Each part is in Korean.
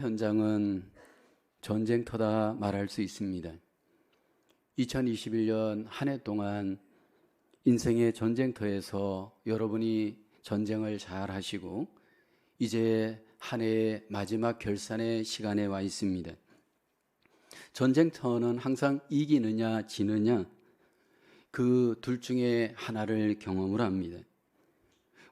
현장은 전쟁터다 말할 수 있습니다. 2021년 한 해 동안 인생의 전쟁터에서 여러분이 전쟁을 잘 하시고 이제 한 해의 마지막 결산의 시간에 와 있습니다. 전쟁터는 항상 이기느냐 지느냐 그 둘 중에 하나를 경험을 합니다.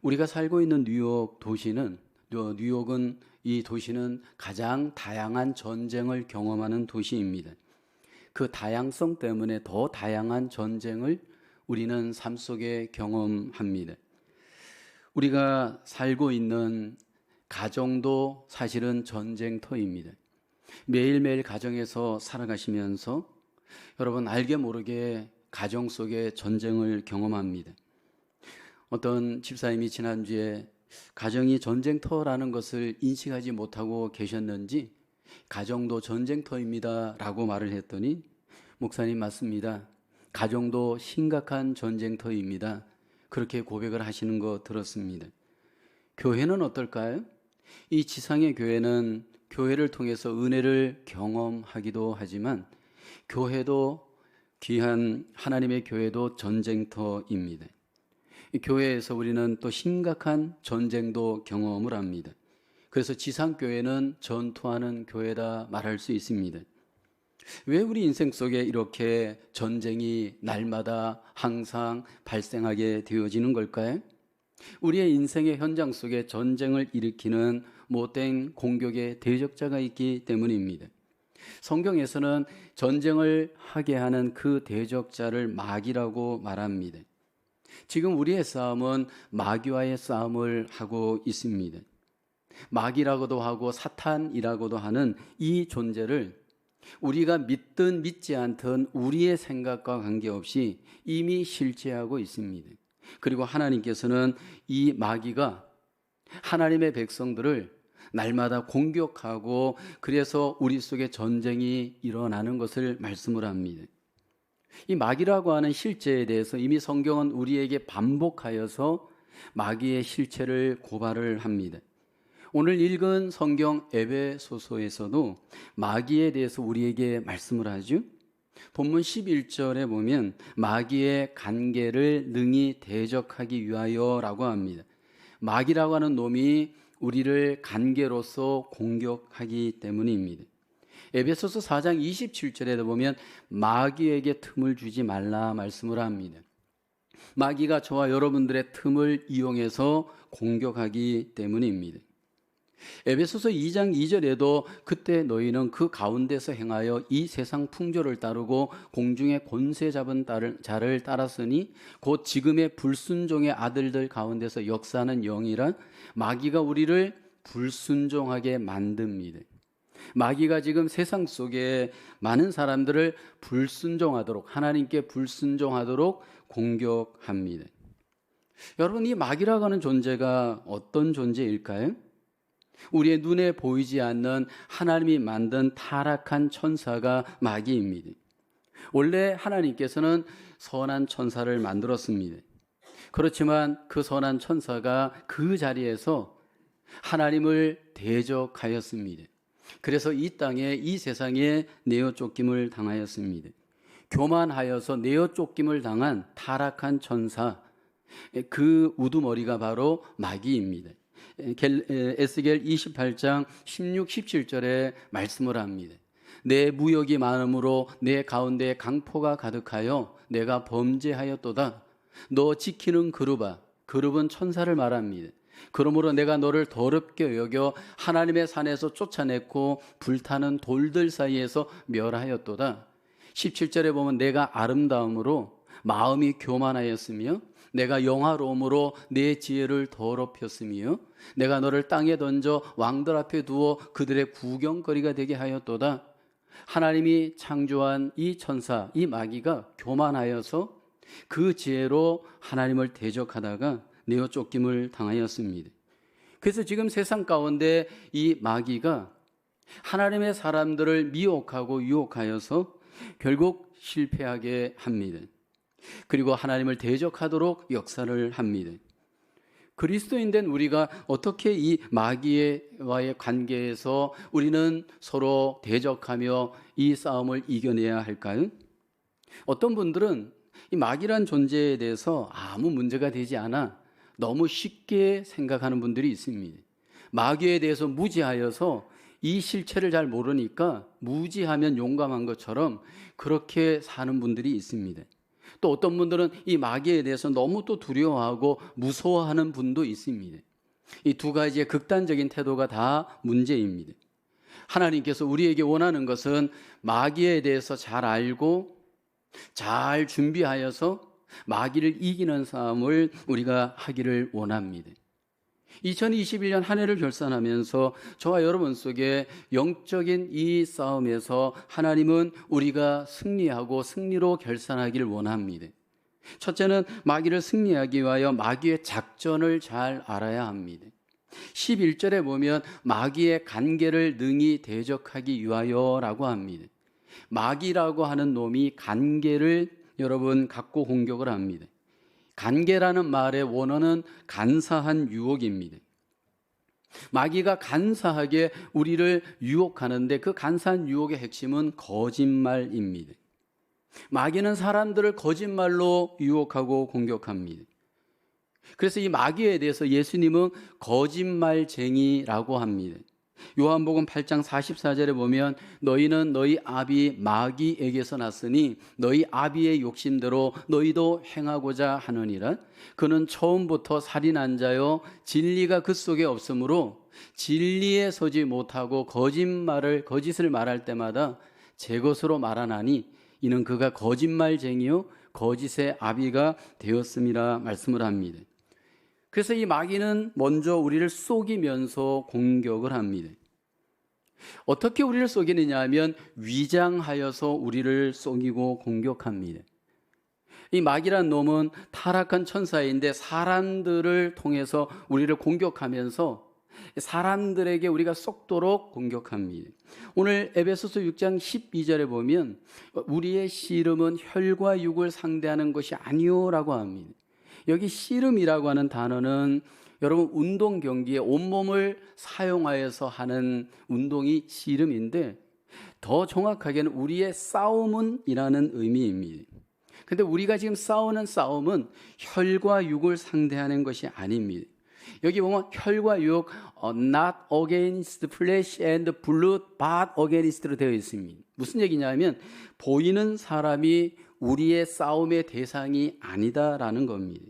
우리가 살고 있는 뉴욕은 이 도시는 가장 다양한 전쟁을 경험하는 도시입니다. 그 다양성 때문에 더 다양한 전쟁을 우리는 삶 속에 경험합니다. 우리가 살고 있는 가정도 사실은 전쟁터입니다. 매일매일 가정에서 살아가시면서 여러분 알게 모르게 가정 속에 전쟁을 경험합니다. 어떤 집사님이 지난주에 가정이 전쟁터라는 것을 인식하지 못하고 계셨는지 가정도 전쟁터입니다 라고 말을 했더니 목사님 맞습니다. 가정도 심각한 전쟁터입니다. 그렇게 고백을 하시는 거 들었습니다. 교회는 어떨까요? 이 지상의 교회는 교회를 통해서 은혜를 경험하기도 하지만 교회도 귀한 하나님의 교회도 전쟁터입니다. 교회에서 우리는 또 심각한 전쟁도 경험을 합니다. 그래서 지상교회는 전투하는 교회다 말할 수 있습니다. 왜 우리 인생 속에 이렇게 전쟁이 날마다 항상 발생하게 되어지는 걸까요? 우리의 인생의 현장 속에 전쟁을 일으키는 못된 공격의 대적자가 있기 때문입니다. 성경에서는 전쟁을 하게 하는 그 대적자를 마귀라고 말합니다. 지금 우리의 싸움은 마귀와의 싸움을 하고 있습니다. 마귀라고도 하고 사탄이라고도 하는 이 존재를 우리가 믿든 믿지 않든 우리의 생각과 관계없이 이미 실제하고 있습니다. 그리고 하나님께서는 이 마귀가 하나님의 백성들을 날마다 공격하고 그래서 우리 속에 전쟁이 일어나는 것을 말씀을 합니다. 이 마귀라고 하는 실체에 대해서 이미 성경은 우리에게 반복하여서 마귀의 실체를 고발을 합니다. 오늘 읽은 성경 에베소서에서도 마귀에 대해서 우리에게 말씀을 하죠. 본문 11절에 보면 마귀의 간계를 능히 대적하기 위하여라고 합니다. 마귀라고 하는 놈이 우리를 간계로서 공격하기 때문입니다. 에베소서 4장 27절에 보면 마귀에게 틈을 주지 말라 말씀을 합니다. 마귀가 저와 여러분들의 틈을 이용해서 공격하기 때문입니다. 에베소서 2장 2절에도 그때 너희는 그 가운데서 행하여 이 세상 풍조를 따르고 공중의 권세 잡은 자를 따랐으니 곧 지금의 불순종의 아들들 가운데서 역사하는 영이라 마귀가 우리를 불순종하게 만듭니다. 마귀가 지금 세상 속에 많은 사람들을 불순종하도록 하나님께 불순종하도록 공격합니다. 여러분 이 마귀라고 하는 존재가 어떤 존재일까요? 우리의 눈에 보이지 않는 하나님이 만든 타락한 천사가 마귀입니다. 원래 하나님께서는 선한 천사를 만들었습니다. 그렇지만 그 선한 천사가 그 자리에서 하나님을 대적하였습니다. 그래서 이 땅에 이 세상에 내어 쫓김을 당하였습니다. 교만하여서 내어 쫓김을 당한 타락한 천사, 그 우두머리가 바로 마귀입니다. 에스겔 28장 16, 17절에 말씀을 합니다. 내 무역이 많음으로 내 가운데 강포가 가득하여 내가 범죄하였도다. 너 지키는 그룹아, 그룹은 천사를 말합니다. 그러므로 내가 너를 더럽게 여겨 하나님의 산에서 쫓아냈고 불타는 돌들 사이에서 멸하였도다. 17절에 보면 내가 아름다움으로 마음이 교만하였으며 내가 영화로움으로 내 지혜를 더럽혔으며 내가 너를 땅에 던져 왕들 앞에 두어 그들의 구경거리가 되게 하였도다. 하나님이 창조한 이 천사, 이 마귀가 교만하여서 그 지혜로 하나님을 대적하다가 내어 쫓김을 당하였습니다. 그래서 지금 세상 가운데 이 마귀가 하나님의 사람들을 미혹하고 유혹하여서 결국 실패하게 합니다. 그리고 하나님을 대적하도록 역사를 합니다. 그리스도인 된 우리가 어떻게 이 마귀와의 관계에서 우리는 서로 대적하며 이 싸움을 이겨내야 할까요? 어떤 분들은 이 마귀란 존재에 대해서 아무 문제가 되지 않아 너무 쉽게 생각하는 분들이 있습니다. 마귀에 대해서 무지하여서 이 실체를 잘 모르니까 무지하면 용감한 것처럼 그렇게 사는 분들이 있습니다. 또 어떤 분들은 이 마귀에 대해서 너무 또 두려워하고 무서워하는 분도 있습니다. 이 두 가지의 극단적인 태도가 다 문제입니다. 하나님께서 우리에게 원하는 것은 마귀에 대해서 잘 알고 잘 준비하여서 마귀를 이기는 싸움을 우리가 하기를 원합니다. 2021년 한 해를 결산하면서 저와 여러분 속에 영적인 이 싸움에서 하나님은 우리가 승리하고 승리로 결산하기를 원합니다. 첫째는 마귀를 승리하기 위하여 마귀의 작전을 잘 알아야 합니다. 11절에 보면 마귀의 간계를 능히 대적하기 위하여라고 합니다. 마귀라고 하는 놈이 간계를 여러분 갖고 공격을 합니다. 간계라는 말의 원어는 간사한 유혹입니다. 마귀가 간사하게 우리를 유혹하는데 그 간사한 유혹의 핵심은 거짓말입니다. 마귀는 사람들을 거짓말로 유혹하고 공격합니다. 그래서 이 마귀에 대해서 예수님은 거짓말쟁이라고 합니다. 요한복음 8장 44절에 보면 너희는 너희 아비 마귀에게서 났으니 너희 아비의 욕심대로 너희도 행하고자 하느니라. 그는 처음부터 살인한 자요 진리가 그 속에 없으므로 진리에 서지 못하고 거짓을 말할 때마다 제 것으로 말하나니 이는 그가 거짓말쟁이요 거짓의 아비가 되었음이라 말씀을 합니다. 그래서 이 마귀는 먼저 우리를 속이면서 공격을 합니다. 어떻게 우리를 속이느냐 하면 위장하여서 우리를 속이고 공격합니다. 이 마귀란 놈은 타락한 천사인데 사람들을 통해서 우리를 공격하면서 사람들에게 우리가 속도록 공격합니다. 오늘 에베소서 6장 12절에 보면 우리의 씨름은 혈과 육을 상대하는 것이 아니오라고 합니다. 여기 씨름이라고 하는 단어는 여러분 운동 경기에 온몸을 사용하여서 하는 운동이 씨름인데 더 정확하게는 우리의 싸움은이라는 의미입니다. 근데 우리가 지금 싸우는 싸움은 혈과 육을 상대하는 것이 아닙니다. 여기 보면 혈과 육 not against flesh and blood but against로 되어 있습니다. 무슨 얘기냐면 보이는 사람이 우리의 싸움의 대상이 아니다라는 겁니다.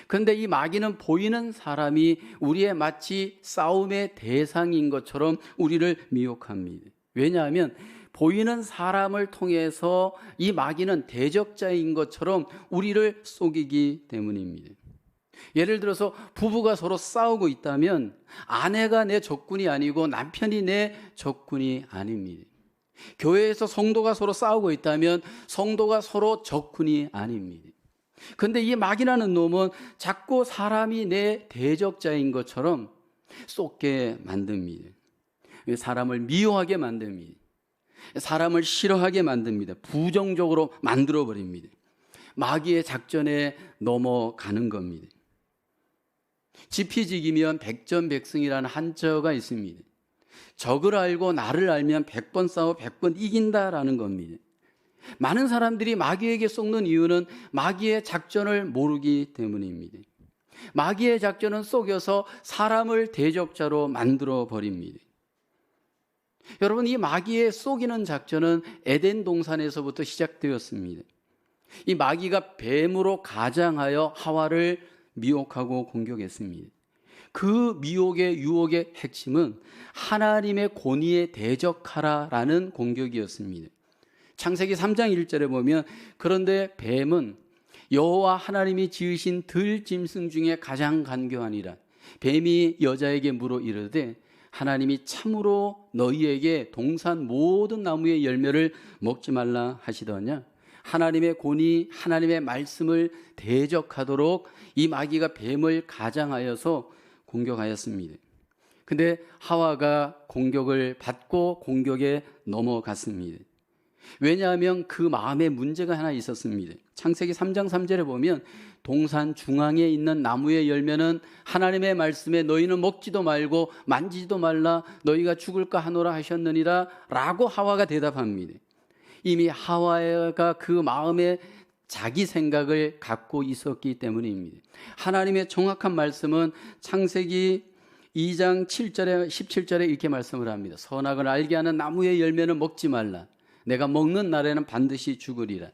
그런데 이 마귀는 보이는 사람이 우리의 마치 싸움의 대상인 것처럼 우리를 미혹합니다. 왜냐하면 보이는 사람을 통해서 이 마귀는 대적자인 것처럼 우리를 속이기 때문입니다. 예를 들어서 부부가 서로 싸우고 있다면 아내가 내 적군이 아니고 남편이 내 적군이 아닙니다. 교회에서 성도가 서로 싸우고 있다면 성도가 서로 적군이 아닙니다. 그런데 이 마귀라는 놈은 자꾸 사람이 내 대적자인 것처럼 쏟게 만듭니다. 사람을 미워하게 만듭니다. 사람을 싫어하게 만듭니다. 부정적으로 만들어버립니다. 마귀의 작전에 넘어가는 겁니다. 지피지기면 백전백승이라는 한자어가 있습니다. 적을 알고 나를 알면 100번 싸워 100번 이긴다라는 겁니다. 많은 사람들이 마귀에게 속는 이유는 마귀의 작전을 모르기 때문입니다. 마귀의 작전은 속여서 사람을 대적자로 만들어 버립니다. 여러분, 이 마귀의 속이는 작전은 에덴 동산에서부터 시작되었습니다. 이 마귀가 뱀으로 가장하여 하와를 미혹하고 공격했습니다. 그 미혹의 유혹의 핵심은 하나님의 권위에 대적하라라는 공격이었습니다. 창세기 3장 1절에 보면 그런데 뱀은 여호와 하나님이 지으신 들짐승 중에 가장 간교하니라. 뱀이 여자에게 물어 이르되 하나님이 참으로 너희에게 동산 모든 나무의 열매를 먹지 말라 하시더냐. 하나님의 권위, 하나님의 말씀을 대적하도록 이 마귀가 뱀을 가장하여서 공격하였습니다. 근데 하와가 공격을 받고 공격에 넘어갔습니다. 왜냐하면 그 마음에 문제가 하나 있었습니다. 창세기 3장 3절에 보면 동산 중앙에 있는 나무의 열매는 하나님의 말씀에 너희는 먹지도 말고 만지지도 말라 너희가 죽을까 하노라 하셨느니라 라고 하와가 대답합니다. 이미 하와가 그 마음에 자기 생각을 갖고 있었기 때문입니다. 하나님의 정확한 말씀은 창세기 2장 7절에 17절에 이렇게 말씀을 합니다. 선악을 알게 하는 나무의 열매는 먹지 말라. 내가 먹는 날에는 반드시 죽으리라.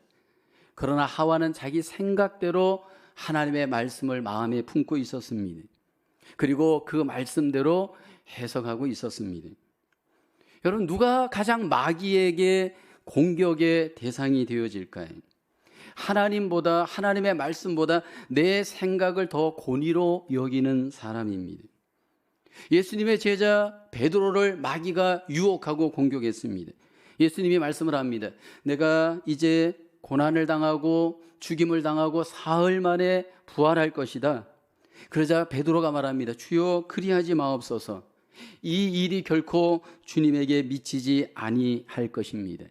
그러나 하와는 자기 생각대로 하나님의 말씀을 마음에 품고 있었습니다. 그리고 그 말씀대로 해석하고 있었습니다. 여러분, 누가 가장 마귀에게 공격의 대상이 되어질까요? 하나님보다, 하나님의 말씀보다 내 생각을 더 권위로 여기는 사람입니다. 예수님의 제자 베드로를 마귀가 유혹하고 공격했습니다. 예수님이 말씀을 합니다. 내가 이제 고난을 당하고 죽임을 당하고 사흘 만에 부활할 것이다. 그러자 베드로가 말합니다. 주여 그리하지 마옵소서. 이 일이 결코 주님에게 미치지 아니할 것입니다.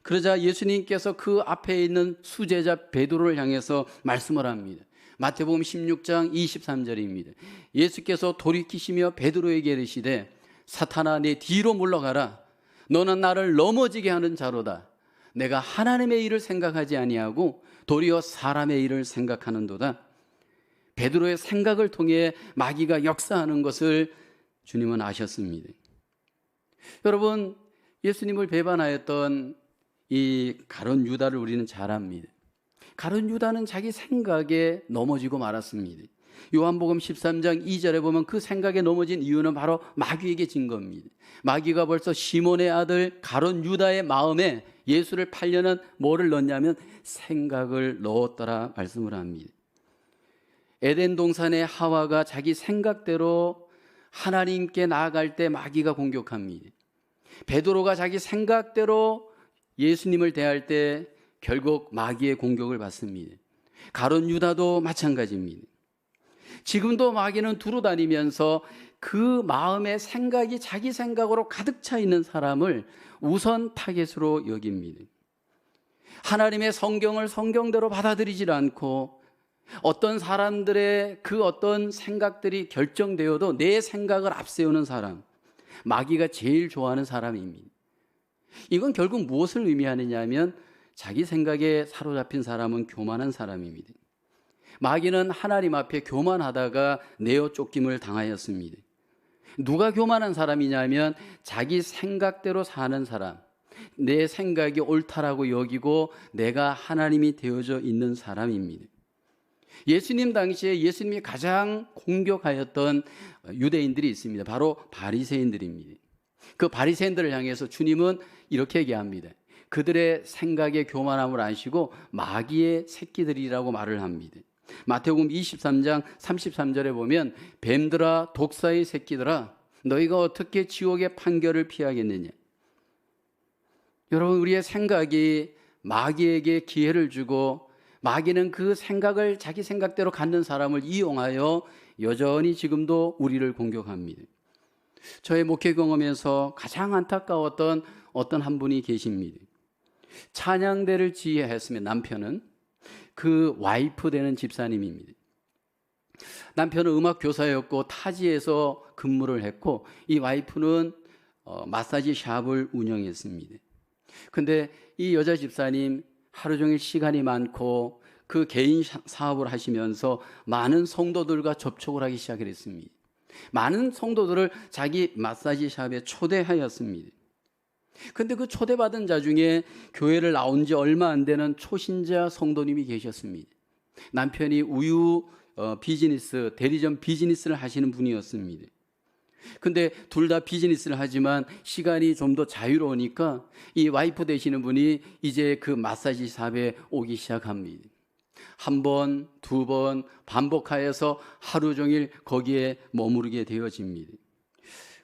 그러자 예수님께서 그 앞에 있는 수제자 베드로를 향해서 말씀을 합니다. 마태복음 16장 23절입니다. 예수께서 돌이키시며 베드로에게 이르시되 사탄아 내 뒤로 물러가라. 너는 나를 넘어지게 하는 자로다. 내가 하나님의 일을 생각하지 아니하고 도리어 사람의 일을 생각하는도다. 베드로의 생각을 통해 마귀가 역사하는 것을 주님은 아셨습니다. 여러분, 예수님을 배반하였던 이 가룟 유다를 우리는 잘 압니다. 가룟 유다는 자기 생각에 넘어지고 말았습니다. 요한복음 13장 2절에 보면 그 생각에 넘어진 이유는 바로 마귀에게 진 겁니다. 마귀가 벌써 시몬의 아들 가룟 유다의 마음에 예수를 팔려는 뭐를 넣냐면 생각을 넣었더라 말씀을 합니다. 에덴 동산의 하와가 자기 생각대로 하나님께 나아갈 때 마귀가 공격합니다. 베드로가 자기 생각대로 예수님을 대할 때 결국 마귀의 공격을 받습니다. 가룟 유다도 마찬가지입니다. 지금도 마귀는 두루 다니면서 그 마음의 생각이 자기 생각으로 가득 차 있는 사람을 우선 타겟으로 여깁니다. 하나님의 성경을 성경대로 받아들이질 않고 어떤 사람들의 그 어떤 생각들이 결정되어도 내 생각을 앞세우는 사람, 마귀가 제일 좋아하는 사람입니다. 이건 결국 무엇을 의미하느냐 하면 자기 생각에 사로잡힌 사람은 교만한 사람입니다. 마귀는 하나님 앞에 교만하다가 내어 쫓김을 당하였습니다. 누가 교만한 사람이냐면 자기 생각대로 사는 사람, 내 생각이 옳다라고 여기고 내가 하나님이 되어져 있는 사람입니다. 예수님 당시에 예수님이 가장 공격하였던 유대인들이 있습니다. 바로 바리새인들입니다. 그 바리새인들을 향해서 주님은 이렇게 얘기합니다. 그들의 생각의 교만함을 아시고 마귀의 새끼들이라고 말을 합니다. 마태복음 23장 33절에 보면 뱀들아 독사의 새끼들아 너희가 어떻게 지옥의 판결을 피하겠느냐. 여러분, 우리의 생각이 마귀에게 기회를 주고 마귀는 그 생각을 자기 생각대로 갖는 사람을 이용하여 여전히 지금도 우리를 공격합니다. 저의 목회 경험에서 가장 안타까웠던 어떤 한 분이 계십니다. 찬양대를 지휘했으면 남편은 그 와이프 되는 집사님입니다. 남편은 음악 교사였고 타지에서 근무를 했고 이 와이프는 마사지 샵을 운영했습니다. 근데 이 여자 집사님 하루 종일 시간이 많고 그 개인 사업을 하시면서 많은 성도들과 접촉을 하기 시작했습니다. 많은 성도들을 자기 마사지 샵에 초대하였습니다. 근데 그 초대받은 자 중에 교회를 나온 지 얼마 안 되는 초신자 성도님이 계셨습니다. 남편이 우유 비즈니스, 대리점 비즈니스를 하시는 분이었습니다. 근데 둘 다 비즈니스를 하지만 시간이 좀 더 자유로우니까 이 와이프 되시는 분이 이제 그 마사지 샵에 오기 시작합니다. 한 번, 두 번 반복하여서 하루 종일 거기에 머무르게 되어집니다.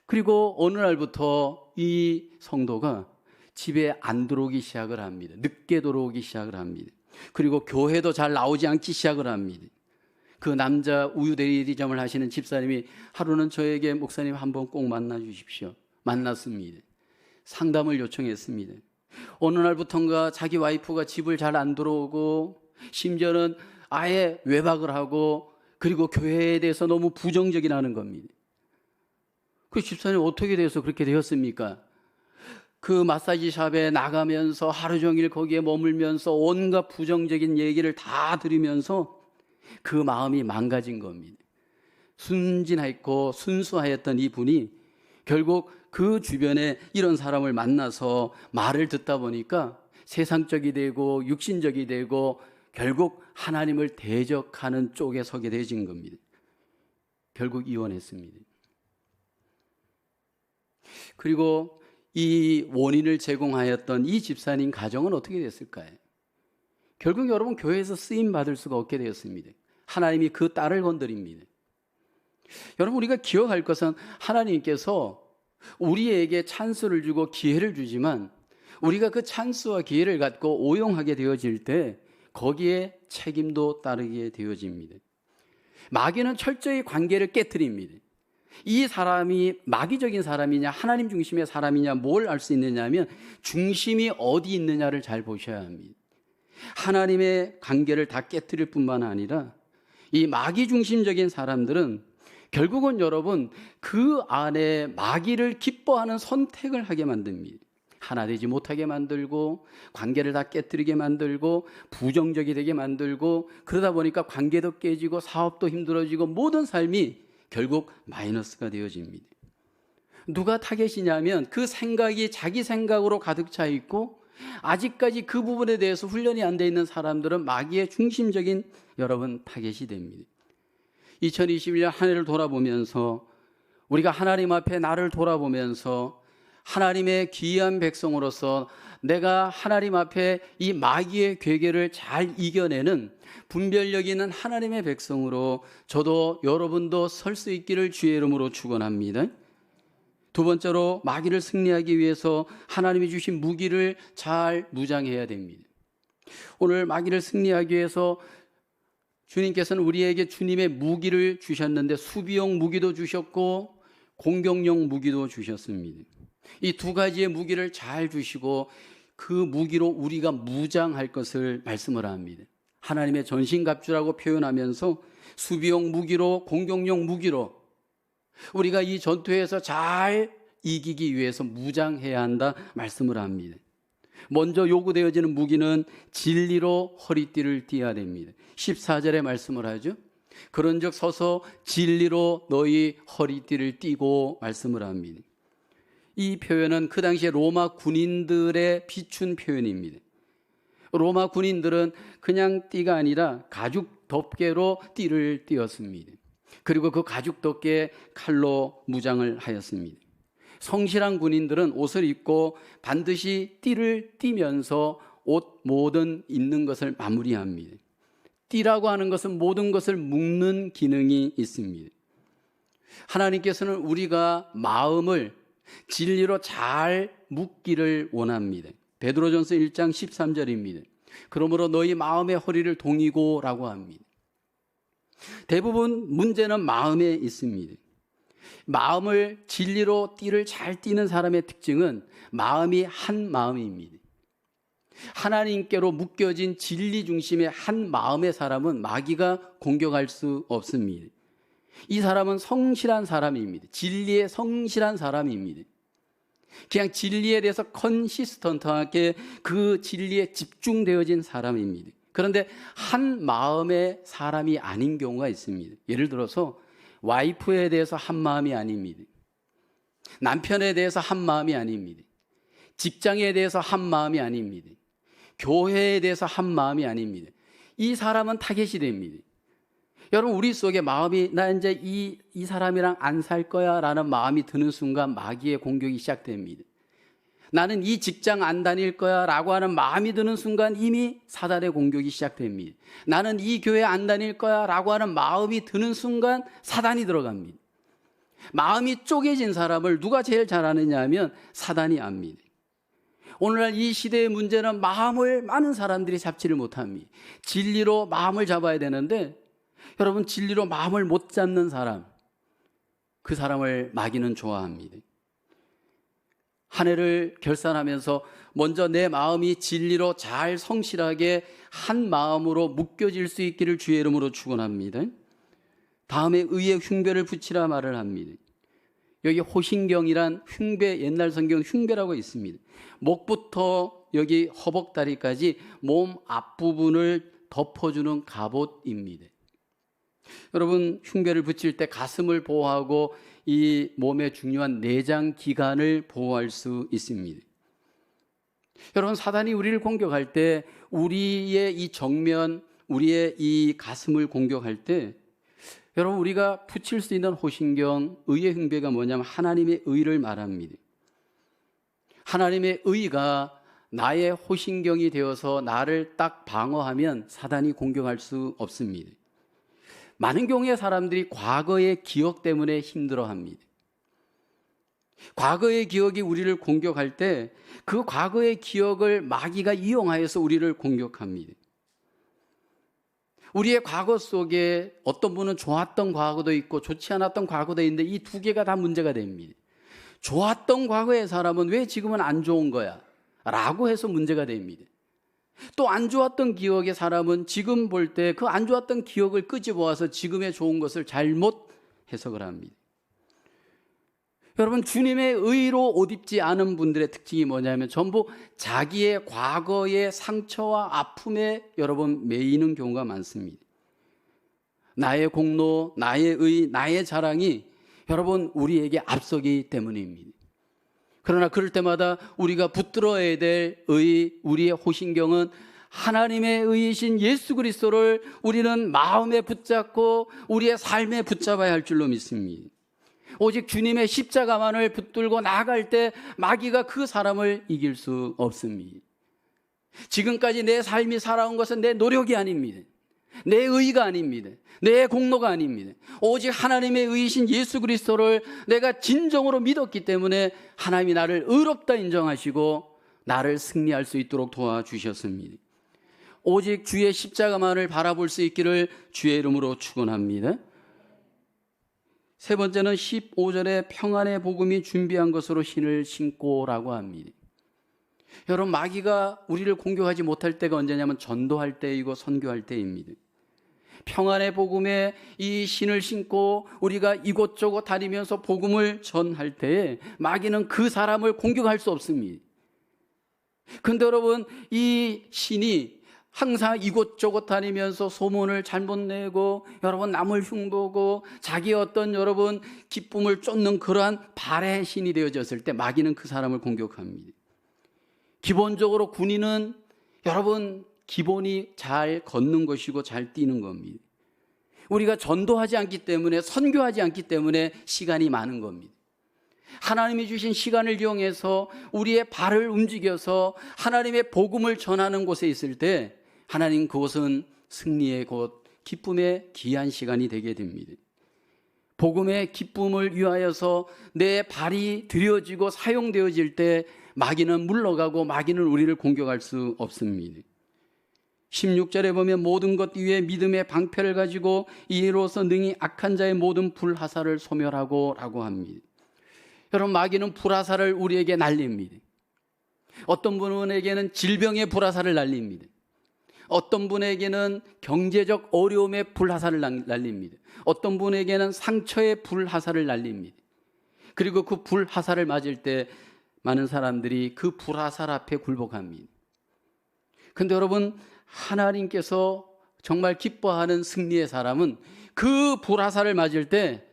그리고 어느 날부터 이 성도가 집에 안 들어오기 시작을 합니다. 늦게 들어오기 시작을 합니다. 그리고 교회도 잘 나오지 않기 시작을 합니다. 그 남자 우유 대리점을 하시는 집사님이 하루는 저에게 목사님 한번 꼭 만나 주십시오. 만났습니다. 상담을 요청했습니다. 어느 날부턴가 자기 와이프가 집을 잘 안 들어오고 심지어는 아예 외박을 하고 그리고 교회에 대해서 너무 부정적이라는 겁니다. 그 집사님 어떻게 돼서 그렇게 되었습니까? 그 마사지 샵에 나가면서 하루 종일 거기에 머물면서 온갖 부정적인 얘기를 다 들으면서 그 마음이 망가진 겁니다. 순진했고 순수하였던 이분이 결국 그 주변에 이런 사람을 만나서 말을 듣다 보니까 세상적이 되고 육신적이 되고 결국 하나님을 대적하는 쪽에 서게 되진 겁니다. 결국 이혼했습니다. 그리고 이 원인을 제공하였던 이 집사님 가정은 어떻게 됐을까요? 결국 여러분 교회에서 쓰임 받을 수가 없게 되었습니다. 하나님이 그 딸을 건드립니다. 여러분 우리가 기억할 것은 하나님께서 우리에게 찬스를 주고 기회를 주지만 우리가 그 찬스와 기회를 갖고 오용하게 되어질 때 거기에 책임도 따르게 되어집니다. 마귀는 철저히 관계를 깨트립니다. 이 사람이 마귀적인 사람이냐 하나님 중심의 사람이냐 뭘 알 수 있느냐 하면 중심이 어디 있느냐를 잘 보셔야 합니다. 하나님의 관계를 다 깨트릴 뿐만 아니라 이 마귀 중심적인 사람들은 결국은 여러분 그 안에 마귀를 기뻐하는 선택을 하게 만듭니다. 하나 되지 못하게 만들고 관계를 다 깨뜨리게 만들고 부정적이 되게 만들고 그러다 보니까 관계도 깨지고 사업도 힘들어지고 모든 삶이 결국 마이너스가 되어집니다. 누가 타겟이냐면 그 생각이 자기 생각으로 가득 차 있고 아직까지 그 부분에 대해서 훈련이 안 돼 있는 사람들은 마귀의 중심적인 여러분 타겟이 됩니다. 2021년 한 해를 돌아보면서 우리가 하나님 앞에 나를 돌아보면서 하나님의 귀한 백성으로서 내가 하나님 앞에 이 마귀의 괴계를 잘 이겨내는 분별력 있는 하나님의 백성으로 저도 여러분도 설 수 있기를 주의 이름으로 축원합니다. 두 번째로 마귀를 승리하기 위해서 하나님이 주신 무기를 잘 무장해야 됩니다. 오늘 마귀를 승리하기 위해서 주님께서는 우리에게 주님의 무기를 주셨는데 수비용 무기도 주셨고 공격용 무기도 주셨습니다. 이 두 가지의 무기를 잘 주시고 그 무기로 우리가 무장할 것을 말씀을 합니다. 하나님의 전신갑주라고 표현하면서 수비용 무기로 공격용 무기로 우리가 이 전투에서 잘 이기기 위해서 무장해야 한다 말씀을 합니다. 먼저 요구되어지는 무기는 진리로 허리띠를 띠어야 됩니다. 14절에 말씀을 하죠. 그런즉 서서 진리로 너희 허리띠를 띠고 말씀을 합니다. 이 표현은 그 당시에 로마 군인들의 비춘 표현입니다. 로마 군인들은 그냥 띠가 아니라 가죽 덮개로 띠를 띠었습니다. 그리고 그 가죽 덮개에 칼로 무장을 하였습니다. 성실한 군인들은 옷을 입고 반드시 띠를 띠면서 옷 모든 있는 것을 마무리합니다. 띠라고 하는 것은 모든 것을 묶는 기능이 있습니다. 하나님께서는 우리가 마음을 진리로 잘 묶기를 원합니다. 베드로전서 1장 13절입니다. 그러므로 너희 마음의 허리를 동이고 라고 합니다. 대부분 문제는 마음에 있습니다. 마음을 진리로 띠를 잘 띠는 사람의 특징은 마음이 한 마음입니다. 하나님께로 묶여진 진리 중심의 한 마음의 사람은 마귀가 공격할 수 없습니다. 이 사람은 성실한 사람입니다. 진리에 성실한 사람입니다. 그냥 진리에 대해서 컨시스턴트하게 그 진리에 집중되어진 사람입니다. 그런데 한 마음의 사람이 아닌 경우가 있습니다. 예를 들어서 와이프에 대해서 한 마음이 아닙니다. 남편에 대해서 한 마음이 아닙니다. 직장에 대해서 한 마음이 아닙니다. 교회에 대해서 한 마음이 아닙니다. 이 사람은 타겟이 됩니다. 여러분 우리 속에 마음이 나 이제 이 사람이랑 안 살 거야 라는 마음이 드는 순간 마귀의 공격이 시작됩니다. 나는 이 직장 안 다닐 거야 라고 하는 마음이 드는 순간 이미 사단의 공격이 시작됩니다. 나는 이 교회 안 다닐 거야 라고 하는 마음이 드는 순간 사단이 들어갑니다. 마음이 쪼개진 사람을 누가 제일 잘 아느냐 하면 사단이 압니다. 오늘날 이 시대의 문제는 마음을 많은 사람들이 잡지를 못합니다. 진리로 마음을 잡아야 되는데 여러분 진리로 마음을 못 잡는 사람, 그 사람을 마귀는 좋아합니다. 한 해를 결산하면서 먼저 내 마음이 진리로 잘 성실하게 한 마음으로 묶여질 수 있기를 주의 이름으로 축원합니다. 다음에 의의 흉배를 붙이라 말을 합니다. 여기 호신경이란 흉배, 옛날 성경 흉배라고 있습니다. 목부터 여기 허벅다리까지 몸 앞부분을 덮어주는 갑옷입니다. 여러분, 흉배를 붙일 때 가슴을 보호하고 이 몸의 중요한 내장 기관을 보호할 수 있습니다. 여러분, 사단이 우리를 공격할 때, 우리의 이 정면, 우리의 이 가슴을 공격할 때, 여러분, 우리가 붙일 수 있는 호신경, 의의 흉배가 뭐냐면 하나님의 의를 말합니다. 하나님의 의가 나의 호신경이 되어서 나를 딱 방어하면 사단이 공격할 수 없습니다. 많은 경우에 사람들이 과거의 기억 때문에 힘들어합니다. 과거의 기억이 우리를 공격할 때 그 과거의 기억을 마귀가 이용하여서 우리를 공격합니다. 우리의 과거 속에 어떤 분은 좋았던 과거도 있고 좋지 않았던 과거도 있는데 이 두 개가 다 문제가 됩니다. 좋았던 과거의 사람은 왜 지금은 안 좋은 거야? 라고 해서 문제가 됩니다. 또 안 좋았던 기억의 사람은 지금 볼 때 그 안 좋았던 기억을 끄집어와서 지금의 좋은 것을 잘못 해석을 합니다. 여러분, 주님의 의로 옷 입지 않은 분들의 특징이 뭐냐면 전부 자기의 과거의 상처와 아픔에 여러분 매이는 경우가 많습니다. 나의 공로, 나의 의, 나의 자랑이 여러분 우리에게 앞서기 때문입니다. 그러나 그럴 때마다 우리가 붙들어야 될 의, 우리의 호신경은 하나님의 의이신 예수 그리스도를 우리는 마음에 붙잡고 우리의 삶에 붙잡아야 할 줄로 믿습니다. 오직 주님의 십자가만을 붙들고 나아갈 때 마귀가 그 사람을 이길 수 없습니다. 지금까지 내 삶이 살아온 것은 내 노력이 아닙니다. 내 의가 아닙니다. 내 공로가 아닙니다. 오직 하나님의 의이신 예수 그리스도를 내가 진정으로 믿었기 때문에 하나님이 나를 의롭다 인정하시고 나를 승리할 수 있도록 도와주셨습니다. 오직 주의 십자가만을 바라볼 수 있기를 주의 이름으로 축원합니다. 세 번째는 15절에 평안의 복음이 준비한 것으로 신을 신고라고 합니다. 여러분, 마귀가 우리를 공격하지 못할 때가 언제냐면 전도할 때이고 선교할 때입니다. 평안의 복음에 이 신을 신고 우리가 이곳저곳 다니면서 복음을 전할 때에 마귀는 그 사람을 공격할 수 없습니다. 그런데 여러분, 이 신이 항상 이곳저곳 다니면서 소문을 잘못 내고 여러분 남을 흉보고 자기 어떤 여러분 기쁨을 쫓는 그러한 발의 신이 되어졌을 때 마귀는 그 사람을 공격합니다. 기본적으로 군인은 여러분 기본이 잘 걷는 것이고 잘 뛰는 겁니다. 우리가 전도하지 않기 때문에 선교하지 않기 때문에 시간이 많은 겁니다. 하나님이 주신 시간을 이용해서 우리의 발을 움직여서 하나님의 복음을 전하는 곳에 있을 때 하나님 그곳은 승리의 곳, 기쁨의 귀한 시간이 되게 됩니다. 복음의 기쁨을 위하여서 내 발이 들여지고 사용되어질 때 마귀는 물러가고 마귀는 우리를 공격할 수 없습니다. 16절에 보면 모든 것 위에 믿음의 방패를 가지고 이로써 능히 악한 자의 모든 불화살을 소멸하고 라고 합니다. 여러분, 마귀는 불화살을 우리에게 날립니다. 어떤 분에게는 질병의 불화살을 날립니다. 어떤 분에게는 경제적 어려움의 불화살을 날립니다. 어떤 분에게는 상처의 불화살을 날립니다. 그리고 그 불화살을 맞을 때 많은 사람들이 그 불화살 앞에 굴복합니다. 그런데 여러분, 하나님께서 정말 기뻐하는 승리의 사람은 그 불화살을 맞을 때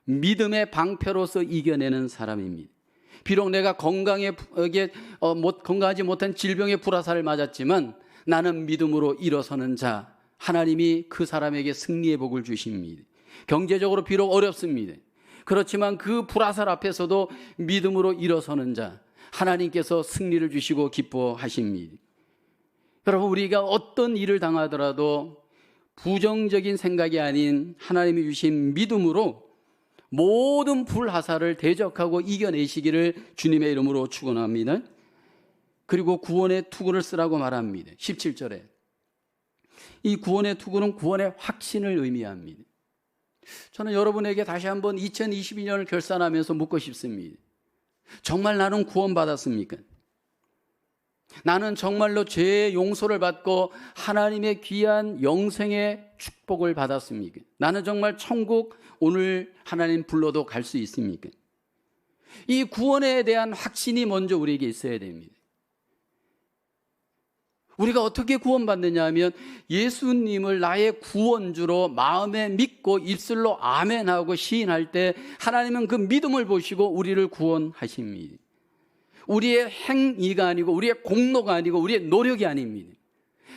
믿음의 방패로서 이겨내는 사람입니다. 비록 내가 건강하지 못한 질병의 불화살을 맞았지만 나는 믿음으로 일어서는 자, 하나님이 그 사람에게 승리의 복을 주십니다. 경제적으로 비록 어렵습니다. 그렇지만 그 불화살 앞에서도 믿음으로 일어서는 자, 하나님께서 승리를 주시고 기뻐하십니다. 여러분, 우리가 어떤 일을 당하더라도 부정적인 생각이 아닌 하나님이 주신 믿음으로 모든 불화살을 대적하고 이겨내시기를 주님의 이름으로 축원합니다. 그리고 구원의 투구를 쓰라고 말합니다. 17절에 이 구원의 투구는 구원의 확신을 의미합니다. 저는 여러분에게 다시 한번 2022년을 결산하면서 묻고 싶습니다. 정말 나는 구원받았습니까? 나는 정말로 죄의 용서를 받고 하나님의 귀한 영생의 축복을 받았습니까? 나는 정말 천국 오늘 하나님 불러도 갈 수 있습니까? 이 구원에 대한 확신이 먼저 우리에게 있어야 됩니다. 우리가 어떻게 구원받느냐 하면 예수님을 나의 구원주로 마음에 믿고 입술로 아멘하고 시인할 때 하나님은 그 믿음을 보시고 우리를 구원하십니다. 우리의 행위가 아니고 우리의 공로가 아니고 우리의 노력이 아닙니다.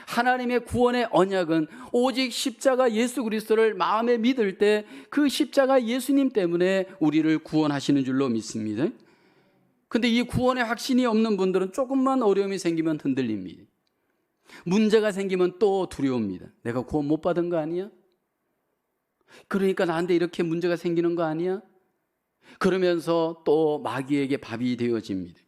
하나님의 구원의 언약은 오직 십자가 예수 그리스도를 마음에 믿을 때 그 십자가 예수님 때문에 우리를 구원하시는 줄로 믿습니다. 근데 이 구원의 확신이 없는 분들은 조금만 어려움이 생기면 흔들립니다. 문제가 생기면 또 두려웁니다. 내가 구원 못 받은 거 아니야? 그러니까 나한테 이렇게 문제가 생기는 거 아니야? 그러면서 또 마귀에게 밥이 되어집니다.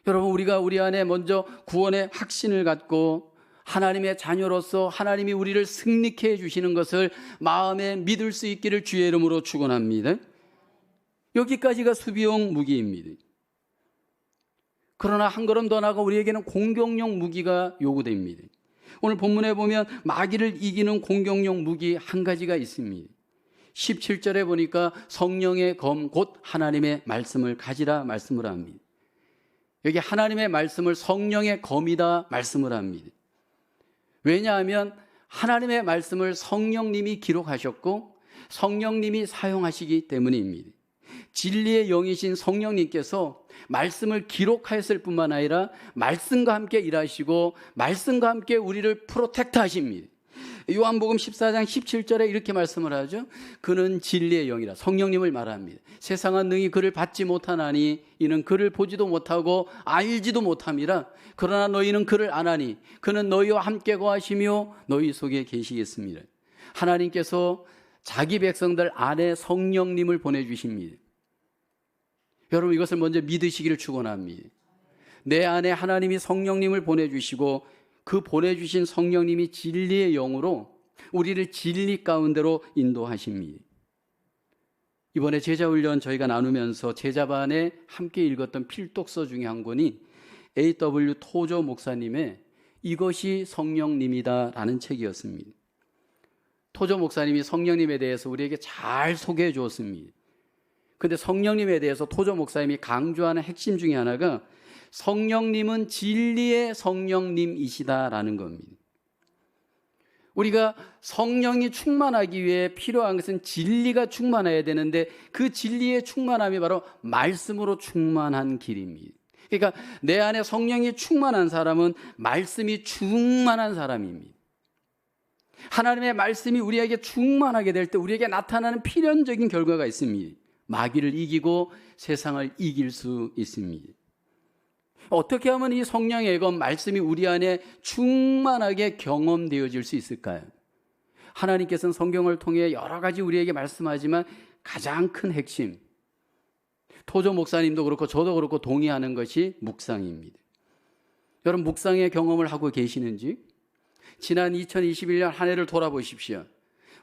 여러분, 우리가 우리 안에 먼저 구원의 확신을 갖고 하나님의 자녀로서 하나님이 우리를 승리케 해주시는 것을 마음에 믿을 수 있기를 주의 이름으로 축원합니다. 여기까지가 수비용 무기입니다. 그러나 한 걸음 더 나아가 우리에게는 공격용 무기가 요구됩니다. 오늘 본문에 보면 마귀를 이기는 공격용 무기 한 가지가 있습니다. 17절에 보니까 성령의 검 곧 하나님의 말씀을 가지라 말씀을 합니다. 여기 하나님의 말씀을 성령의 검이다 말씀을 합니다. 왜냐하면 하나님의 말씀을 성령님이 기록하셨고 성령님이 사용하시기 때문입니다. 진리의 영이신 성령님께서 말씀을 기록하였을 뿐만 아니라 말씀과 함께 일하시고 말씀과 함께 우리를 프로텍트 하십니다. 요한복음 14장 17절에 이렇게 말씀을 하죠. 그는 진리의 영이라, 성령님을 말합니다. 세상은 능히 그를 받지 못하나니 이는 그를 보지도 못하고 알지도 못함이라. 그러나 너희는 그를 아나니 그는 너희와 함께 거하시며 너희 속에 계시겠습니다. 하나님께서 자기 백성들 안에 성령님을 보내주십니다. 여러분, 이것을 먼저 믿으시기를 축원합니다. 내 안에 하나님이 성령님을 보내주시고 그 보내주신 성령님이 진리의 영으로 우리를 진리 가운데로 인도하십니다. 이번에 제자훈련 저희가 나누면서 제자반에 함께 읽었던 필독서 중에 한 권이 A.W. 토저 목사님의 이것이 성령님이다 라는 책이었습니다. 토저 목사님이 성령님에 대해서 우리에게 잘 소개해 주었습니다. 그런데 성령님에 대해서 토저 목사님이 강조하는 핵심 중에 하나가 성령님은 진리의 성령님이시다라는 겁니다. 우리가 성령이 충만하기 위해 필요한 것은 진리가 충만해야 되는데 그 진리의 충만함이 바로 말씀으로 충만한 길입니다. 그러니까 내 안에 성령이 충만한 사람은 말씀이 충만한 사람입니다. 하나님의 말씀이 우리에게 충만하게 될 때 우리에게 나타나는 필연적인 결과가 있습니다. 마귀를 이기고 세상을 이길 수 있습니다. 어떻게 하면 이 성령의 검 말씀이 우리 안에 충만하게 경험되어질 수 있을까요? 하나님께서는 성경을 통해 여러 가지 우리에게 말씀하지만 가장 큰 핵심, 토저 목사님도 그렇고 저도 그렇고 동의하는 것이 묵상입니다. 여러분, 묵상의 경험을 하고 계시는지? 지난 2021년 한 해를 돌아보십시오.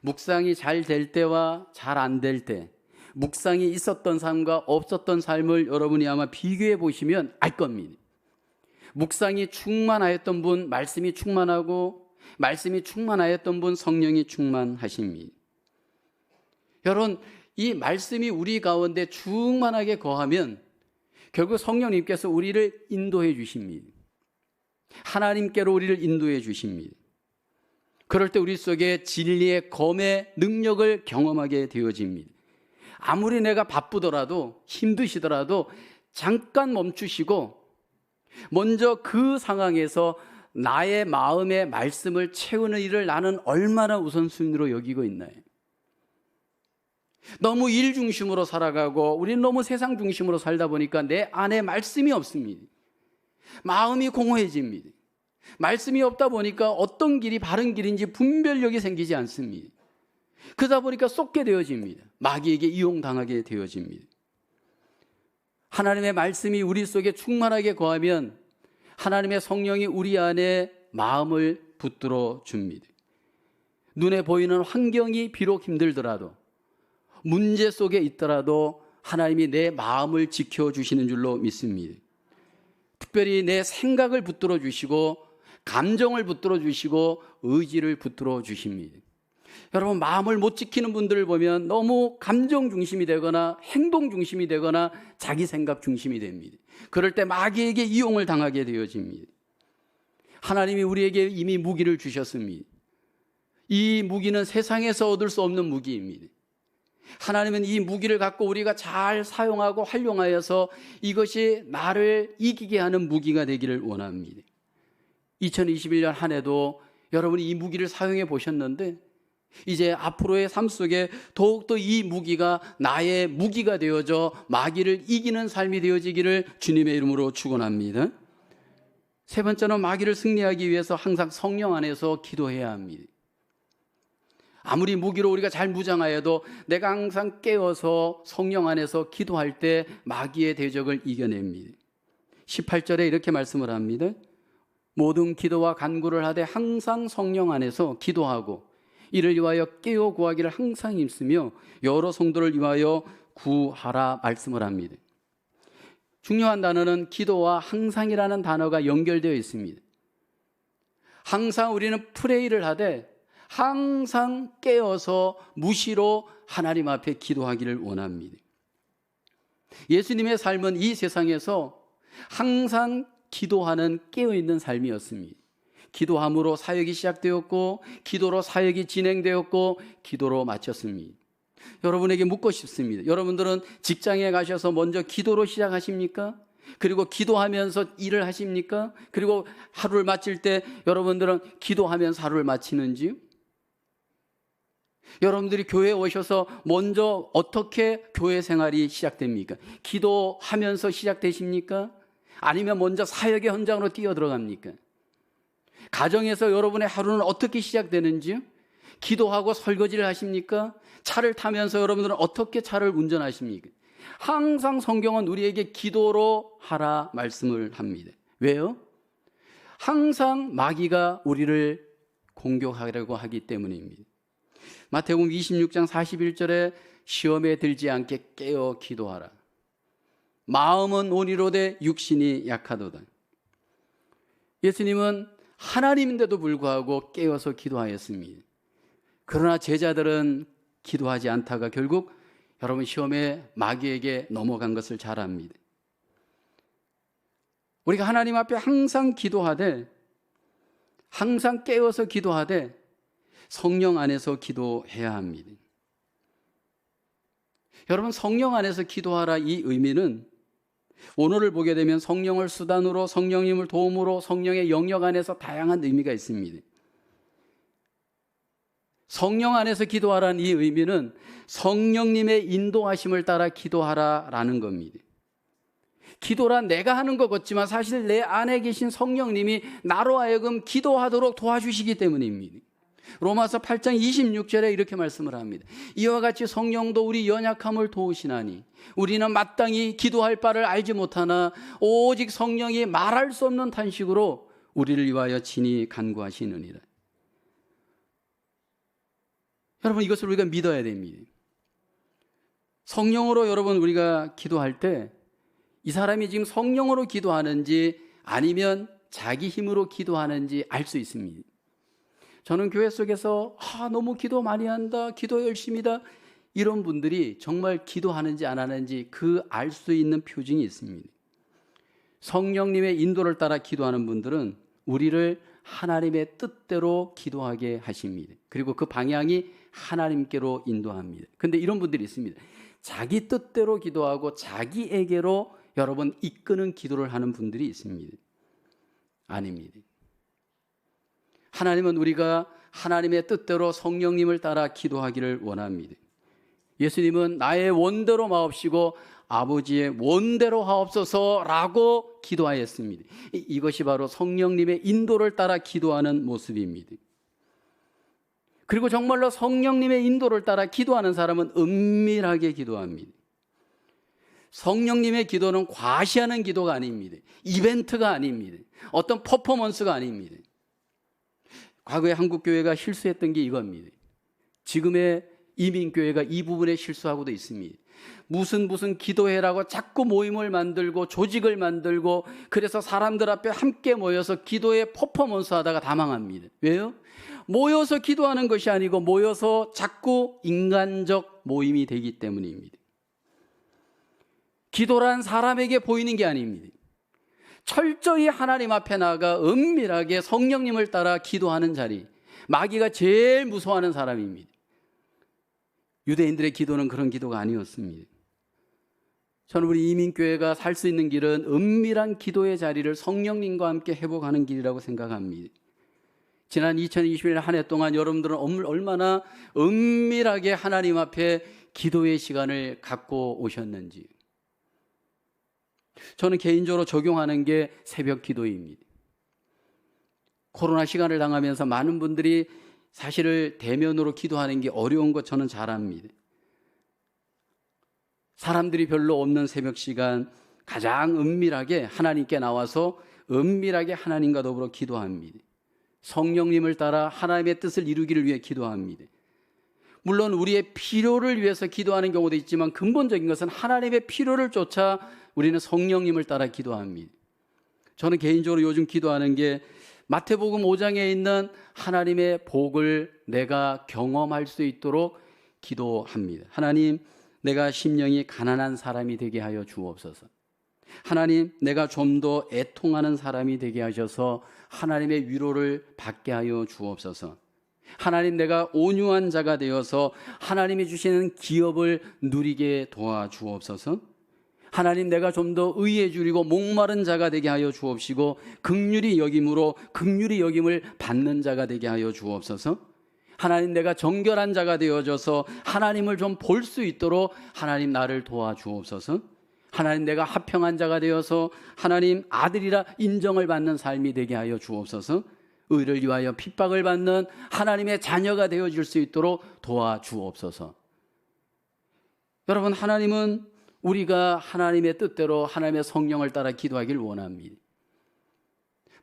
묵상이 잘 될 때와 잘 안 될 때, 묵상이 있었던 삶과 없었던 삶을 여러분이 아마 비교해 보시면 알 겁니다. 묵상이 충만하였던 분 말씀이 충만하고, 말씀이 충만하였던 분 성령이 충만하십니다. 여러분, 이 말씀이 우리 가운데 충만하게 거하면 결국 성령님께서 우리를 인도해 주십니다. 하나님께로 우리를 인도해 주십니다. 그럴 때 우리 속에 진리의 검의 능력을 경험하게 되어집니다. 아무리 내가 바쁘더라도 힘드시더라도 잠깐 멈추시고 먼저 그 상황에서 나의 마음의 말씀을 채우는 일을 나는 얼마나 우선순위로 여기고 있나요? 너무 일 중심으로 살아가고 우리는 너무 세상 중심으로 살다 보니까 내 안에 말씀이 없습니다. 마음이 공허해집니다. 말씀이 없다 보니까 어떤 길이 바른 길인지 분별력이 생기지 않습니다. 그러다 보니까 쏟게 되어집니다. 마귀에게 이용당하게 되어집니다. 하나님의 말씀이 우리 속에 충만하게 거하면 하나님의 성령이 우리 안에 마음을 붙들어 줍니다. 눈에 보이는 환경이 비록 힘들더라도, 문제 속에 있더라도 하나님이 내 마음을 지켜주시는 줄로 믿습니다. 특별히 내 생각을 붙들어 주시고 감정을 붙들어 주시고 의지를 붙들어 주십니다. 여러분, 마음을 못 지키는 분들을 보면 너무 감정 중심이 되거나 행동 중심이 되거나 자기 생각 중심이 됩니다. 그럴 때 마귀에게 이용을 당하게 되어집니다. 하나님이 우리에게 이미 무기를 주셨습니다. 이 무기는 세상에서 얻을 수 없는 무기입니다. 하나님은 이 무기를 갖고 우리가 잘 사용하고 활용하여서 이것이 나를 이기게 하는 무기가 되기를 원합니다. 2021년 한 해도 여러분이 이 무기를 사용해 보셨는데 이제 앞으로의 삶 속에 더욱더 이 무기가 나의 무기가 되어져 마귀를 이기는 삶이 되어지기를 주님의 이름으로 축원합니다. 세 번째는 마귀를 승리하기 위해서 항상 성령 안에서 기도해야 합니다. 아무리 무기로 우리가 잘 무장하여도 내가 항상 깨어서 성령 안에서 기도할 때 마귀의 대적을 이겨냅니다. 18절에 이렇게 말씀을 합니다. 모든 기도와 간구를 하되 항상 성령 안에서 기도하고 이를 위하여 깨어 구하기를 항상 힘쓰며 여러 성도를 위하여 구하라 말씀을 합니다. 중요한 단어는 기도와 항상이라는 단어가 연결되어 있습니다. 항상 우리는 프레이를 하되 항상 깨어서 무시로 하나님 앞에 기도하기를 원합니다. 예수님의 삶은 이 세상에서 항상 기도하는 깨어있는 삶이었습니다. 기도함으로 사역이 시작되었고 기도로 사역이 진행되었고 기도로 마쳤습니다. 여러분에게 묻고 싶습니다. 여러분들은 직장에 가셔서 먼저 기도로 시작하십니까? 그리고 기도하면서 일을 하십니까? 그리고 하루를 마칠 때 여러분들은 기도하면서 하루를 마치는지요? 여러분들이 교회에 오셔서 먼저 어떻게 교회 생활이 시작됩니까? 기도하면서 시작되십니까? 아니면 먼저 사역의 현장으로 뛰어들어갑니까? 가정에서 여러분의 하루는 어떻게 시작되는지요? 기도하고 설거지를 하십니까? 차를 타면서 여러분들은 어떻게 차를 운전하십니까? 항상 성경은 우리에게 기도로 하라 말씀을 합니다. 왜요? 항상 마귀가 우리를 공격하려고 하기 때문입니다. 마태복음 26장 41절에 시험에 들지 않게 깨어 기도하라. 마음은 온이로되 육신이 약하도다. 예수님은 하나님인데도 불구하고 깨어서 기도하였습니다. 그러나 제자들은 기도하지 않다가 결국 여러분 시험에 마귀에게 넘어간 것을 잘 압니다. 우리가 하나님 앞에 항상 기도하되 항상 깨어서 기도하되 성령 안에서 기도해야 합니다. 여러분, 성령 안에서 기도하라 이 의미는 원어를 보게 되면 성령을 수단으로, 성령님을 도움으로, 성령의 영역 안에서 다양한 의미가 있습니다. 성령 안에서 기도하라는 이 의미는 성령님의 인도하심을 따라 기도하라라는 겁니다. 기도란 내가 하는 것 같지만 사실 내 안에 계신 성령님이 나로 하여금 기도하도록 도와주시기 때문입니다. 로마서 8장 26절에 이렇게 말씀을 합니다. 이와 같이 성령도 우리 연약함을 도우시나니 우리는 마땅히 기도할 바를 알지 못하나 오직 성령이 말할 수 없는 탄식으로 우리를 위하여 친히 간구하시느니라. 여러분, 이것을 우리가 믿어야 됩니다. 성령으로 여러분 우리가 기도할 때 이 사람이 지금 성령으로 기도하는지 아니면 자기 힘으로 기도하는지 알 수 있습니다. 저는 교회 속에서 너무 기도 많이 한다, 기도 열심히다, 이런 분들이 정말 기도하는지 안 하는지 그 알 수 있는 표징이 있습니다. 성령님의 인도를 따라 기도하는 분들은 우리를 하나님의 뜻대로 기도하게 하십니다. 그리고 그 방향이 하나님께로 인도합니다. 그런데 이런 분들이 있습니다. 자기 뜻대로 기도하고 자기에게로 여러분 이끄는 기도를 하는 분들이 있습니다. 아닙니다. 하나님은 우리가 하나님의 뜻대로 성령님을 따라 기도하기를 원합니다. 예수님은 나의 원대로 마옵시고 아버지의 원대로 하옵소서라고 기도하였습니다. 이것이 바로 성령님의 인도를 따라 기도하는 모습입니다. 그리고 정말로 성령님의 인도를 따라 기도하는 사람은 은밀하게 기도합니다. 성령님의 기도는 과시하는 기도가 아닙니다. 이벤트가 아닙니다. 어떤 퍼포먼스가 아닙니다. 과거에 한국교회가 실수했던 게 이겁니다. 지금의 이민교회가 이 부분에 실수하고도 있습니다. 무슨 기도회라고 자꾸 모임을 만들고 조직을 만들고 그래서 사람들 앞에 함께 모여서 기도의 퍼포먼스 하다가 다 망합니다. 왜요? 모여서 기도하는 것이 아니고 모여서 자꾸 인간적 모임이 되기 때문입니다. 기도란 사람에게 보이는 게 아닙니다. 철저히 하나님 앞에 나가 은밀하게 성령님을 따라 기도하는 자리, 마귀가 제일 무서워하는 사람입니다. 유대인들의 기도는 그런 기도가 아니었습니다. 저는 우리 이민교회가 살 수 있는 길은 은밀한 기도의 자리를 성령님과 함께 회복하는 길이라고 생각합니다. 지난 2021년 한 해 동안 여러분들은 얼마나 은밀하게 하나님 앞에 기도의 시간을 갖고 오셨는지. 저는 개인적으로 적용하는 게 새벽 기도입니다. 코로나 시간을 당하면서 많은 분들이 사실을 대면으로 기도하는 게 어려운 것 저는 잘 압니다. 사람들이 별로 없는 새벽 시간 가장 은밀하게 하나님께 나와서 은밀하게 하나님과 더불어 기도합니다. 성령님을 따라 하나님의 뜻을 이루기를 위해 기도합니다. 물론 우리의 필요를 위해서 기도하는 경우도 있지만 근본적인 것은 하나님의 필요를 쫓아 우리는 성령님을 따라 기도합니다. 저는 개인적으로 요즘 기도하는 게 마태복음 5장에 있는 하나님의 복을 내가 경험할 수 있도록 기도합니다. 하나님, 내가 심령이 가난한 사람이 되게 하여 주옵소서. 하나님, 내가 좀 더 애통하는 사람이 되게 하셔서 하나님의 위로를 받게 하여 주옵소서. 하나님, 내가 온유한 자가 되어서 하나님이 주시는 기업을 누리게 도와주옵소서. 하나님, 내가 좀 더 의에 줄이고 목마른 자가 되게 하여 주옵시고 긍휼히 여김으로 긍휼히 여김을 받는 자가 되게 하여 주옵소서. 하나님, 내가 정결한 자가 되어져서 하나님을 좀 볼 수 있도록 하나님 나를 도와주옵소서. 하나님, 내가 화평한 자가 되어서 하나님 아들이라 인정을 받는 삶이 되게 하여 주옵소서. 의를 위하여 핍박을 받는 하나님의 자녀가 되어질 수 있도록 도와주옵소서. 여러분, 하나님은 우리가 하나님의 뜻대로 하나님의 성령을 따라 기도하길 원합니다.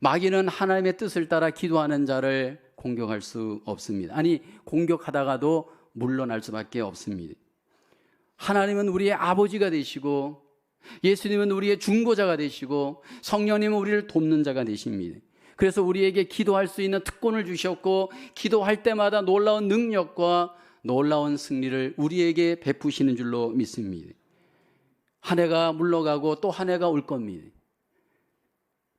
마귀는 하나님의 뜻을 따라 기도하는 자를 공격할 수 없습니다. 아니, 공격하다가도 물러날 수밖에 없습니다. 하나님은 우리의 아버지가 되시고 예수님은 우리의 중보자가 되시고 성령님은 우리를 돕는 자가 되십니다. 그래서 우리에게 기도할 수 있는 특권을 주셨고 기도할 때마다 놀라운 능력과 놀라운 승리를 우리에게 베푸시는 줄로 믿습니다. 한 해가 물러가고 또 한 해가 올 겁니다.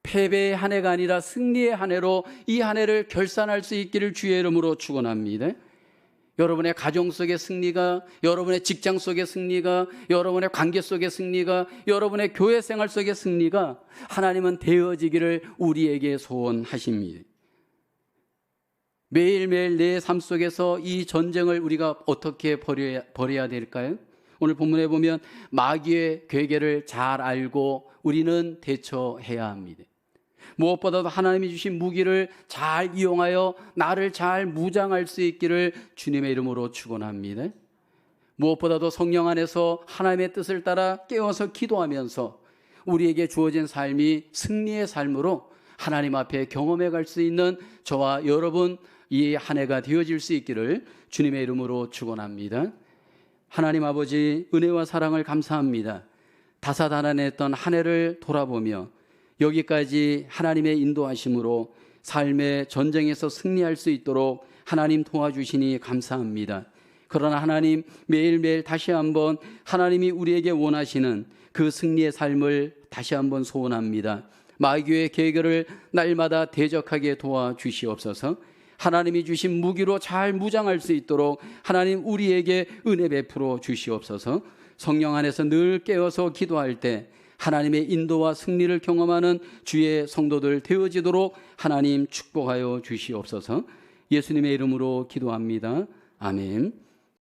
패배의 한 해가 아니라 승리의 한 해로 이 한 해를 결산할 수 있기를 주의 이름으로 축원합니다. 여러분의 가정 속의 승리가, 여러분의 직장 속의 승리가, 여러분의 관계 속의 승리가, 여러분의 교회 생활 속의 승리가 하나님은 되어지기를 우리에게 소원하십니다. 매일매일 내 삶 속에서 이 전쟁을 우리가 어떻게 벌여야 될까요? 오늘 본문에 보면 마귀의 괴계를 잘 알고 우리는 대처해야 합니다. 무엇보다도 하나님이 주신 무기를 잘 이용하여 나를 잘 무장할 수 있기를 주님의 이름으로 축원합니다. 무엇보다도 성령 안에서 하나님의 뜻을 따라 깨어서 기도하면서 우리에게 주어진 삶이 승리의 삶으로 하나님 앞에 경험해 갈 수 있는 저와 여러분 이 한 해가 되어질 수 있기를 주님의 이름으로 축원합니다. 하나님 아버지, 은혜와 사랑을 감사합니다. 다사다난했던 한 해를 돌아보며 여기까지 하나님의 인도하심으로 삶의 전쟁에서 승리할 수 있도록 하나님 도와주시니 감사합니다. 그러나 하나님, 매일매일 다시 한번 하나님이 우리에게 원하시는 그 승리의 삶을 다시 한번 소원합니다. 마귀의 계획을 날마다 대적하게 도와주시옵소서. 하나님이 주신 무기로 잘 무장할 수 있도록 하나님 우리에게 은혜 베풀어 주시옵소서. 성령 안에서 늘 깨어서 기도할 때 하나님의 인도와 승리를 경험하는 주의 성도들 되어지도록 하나님 축복하여 주시옵소서. 예수님의 이름으로 기도합니다. 아멘.